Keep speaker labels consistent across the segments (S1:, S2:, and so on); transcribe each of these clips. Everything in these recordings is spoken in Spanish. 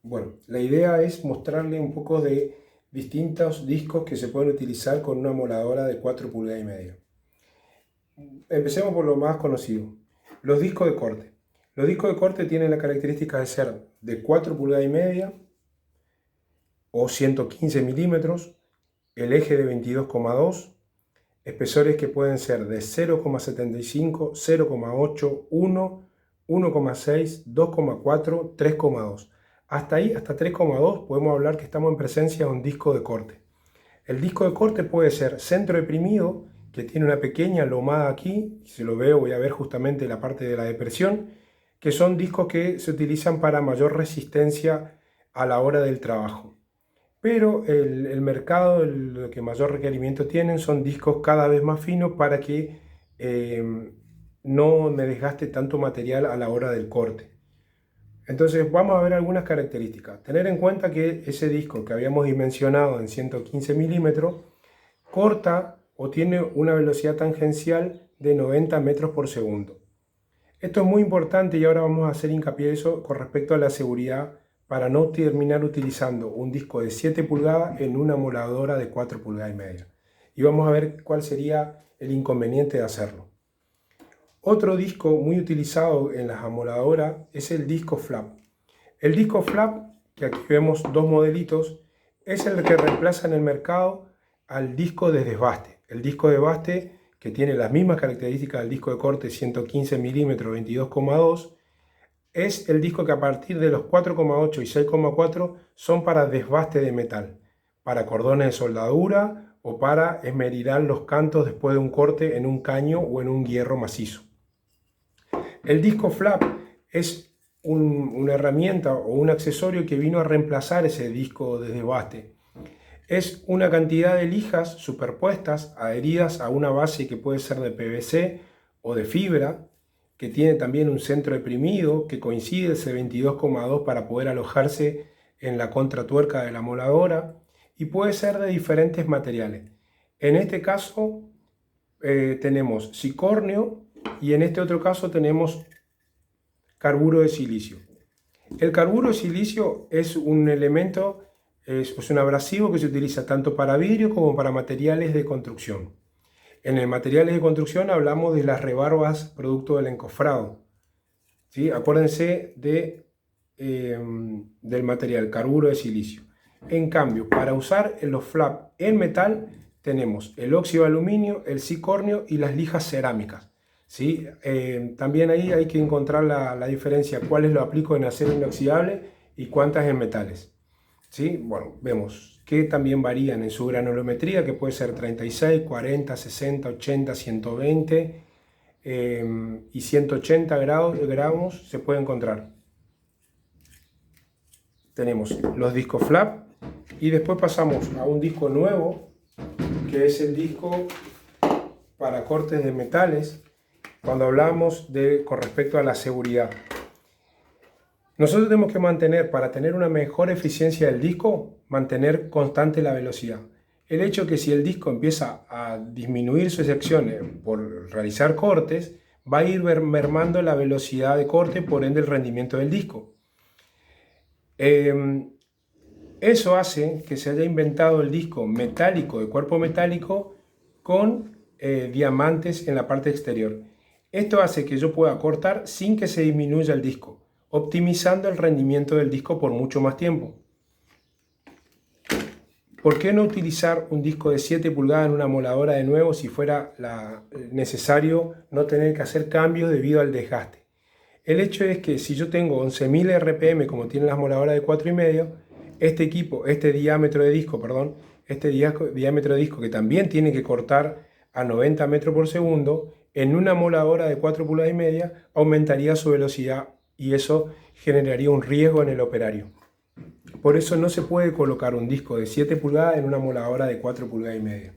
S1: Bueno, la idea es mostrarle un poco de distintos discos que se pueden utilizar con una moladora de 4 pulgadas y media. Empecemos por lo más conocido, los discos de corte. Los discos de corte tienen la característica de ser de 4 pulgadas y media o 115 milímetros, el eje de 22,2, espesores que pueden ser de 0,75, 0,8, 1, 1,6, 2,4, 3,2. Hasta ahí, hasta 3,2, podemos hablar que estamos en presencia de un disco de corte. El disco de corte puede ser centro deprimido, que tiene una pequeña lomada aquí, si lo veo voy a ver justamente la parte de la depresión, que son discos que se utilizan para mayor resistencia a la hora del trabajo. Pero el mercado, lo que mayor requerimiento tienen son discos cada vez más finos para que no me desgaste tanto material a la hora del corte. Entonces vamos a ver algunas características. Tener en cuenta que ese disco que habíamos dimensionado en 115 milímetros corta o tiene una velocidad tangencial de 90 metros por segundo. Esto es muy importante y ahora vamos a hacer hincapié en eso con respecto a la seguridad para no terminar utilizando un disco de 7 pulgadas en una moladora de 4 pulgadas y media. Y vamos a ver cuál sería el inconveniente de hacerlo. Otro disco muy utilizado en las amoladoras es el disco flap. El disco flap, que aquí vemos dos modelitos, es el que reemplaza en el mercado al disco de desbaste. El disco de desbaste, que tiene las mismas características del disco de corte 115 milímetros 22,2, es el disco que a partir de los 4,8 y 6,4 son para desbaste de metal, para cordones de soldadura o para esmerillar los cantos después de un corte en un caño o en un hierro macizo. El disco flap es una herramienta o un accesorio que vino a reemplazar ese disco de desbaste. Es una cantidad de lijas superpuestas, adheridas a una base que puede ser de PVC o de fibra, que tiene también un centro deprimido que coincide ese 22,2 para poder alojarse en la contratuerca de la moladora, y puede ser de diferentes materiales. En este caso tenemos cicornio y en este otro caso tenemos carburo de silicio. El carburo de silicio es un elemento, es un abrasivo que se utiliza tanto para vidrio como para materiales de construcción. En el materiales de construcción hablamos de las rebarbas producto del encofrado. ¿Sí? Acuérdense del material carburo de silicio. En cambio, para usar en los flaps en metal tenemos el óxido de aluminio, el cicornio y las lijas cerámicas. ¿Sí? También ahí hay que encontrar la diferencia, cuáles lo aplico en acero inoxidable y cuántas en metales. ¿Sí? Bueno, vemos que también varían en su granulometría, que puede ser 36, 40, 60, 80, 120 y 180 gramos se puede encontrar. Tenemos los discos flap y después pasamos a un disco nuevo, que es el disco para cortes de metales, cuando hablamos con respecto a la seguridad. Nosotros tenemos que mantener, para tener una mejor eficiencia del disco, mantener constante la velocidad. El hecho que si el disco empieza a disminuir sus secciones por realizar cortes, va a ir mermando la velocidad de corte, por ende el rendimiento del disco. Eso hace que se haya inventado el disco metálico, de cuerpo metálico, con diamantes en la parte exterior. Esto hace que yo pueda cortar sin que se disminuya el disco, optimizando el rendimiento del disco por mucho más tiempo. ¿Por qué no utilizar un disco de 7 pulgadas en una moladora de nuevo si fuera necesario no tener que hacer cambios debido al desgaste? El hecho es que si yo tengo 11.000 RPM como tienen las moladoras de 4,5, este diámetro de disco que también tiene que cortar a 90 metros por segundo, en una moladora de 4 pulgadas y media aumentaría su velocidad y eso generaría un riesgo en el operario. Por eso no se puede colocar un disco de 7 pulgadas en una moladora de 4 pulgadas y media.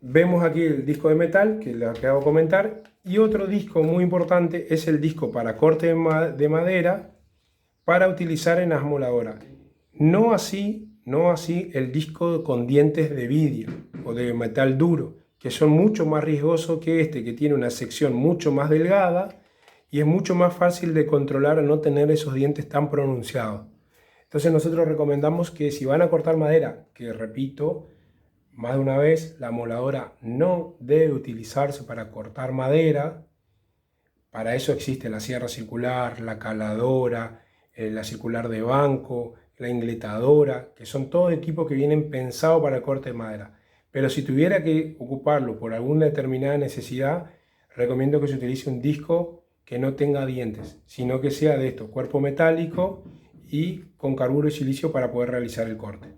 S1: Vemos aquí el disco de metal que les acabo de comentar, y otro disco muy importante es el disco para corte de madera para utilizar en las moladoras. No así el disco con dientes de vidrio o de metal duro, que son mucho más riesgosos que este, que tiene una sección mucho más delgada y es mucho más fácil de controlar no tener esos dientes tan pronunciados. Entonces nosotros recomendamos que si van a cortar madera, que repito, más de una vez, la moladora no debe utilizarse para cortar madera. Para eso existe la sierra circular, la caladora, la circular de banco, la ingletadora, que son todos equipos que vienen pensados para el corte de madera. Pero si tuviera que ocuparlo por alguna determinada necesidad, recomiendo que se utilice un disco que no tenga dientes, sino que sea de estos, cuerpo metálico y con carburo y silicio para poder realizar el corte.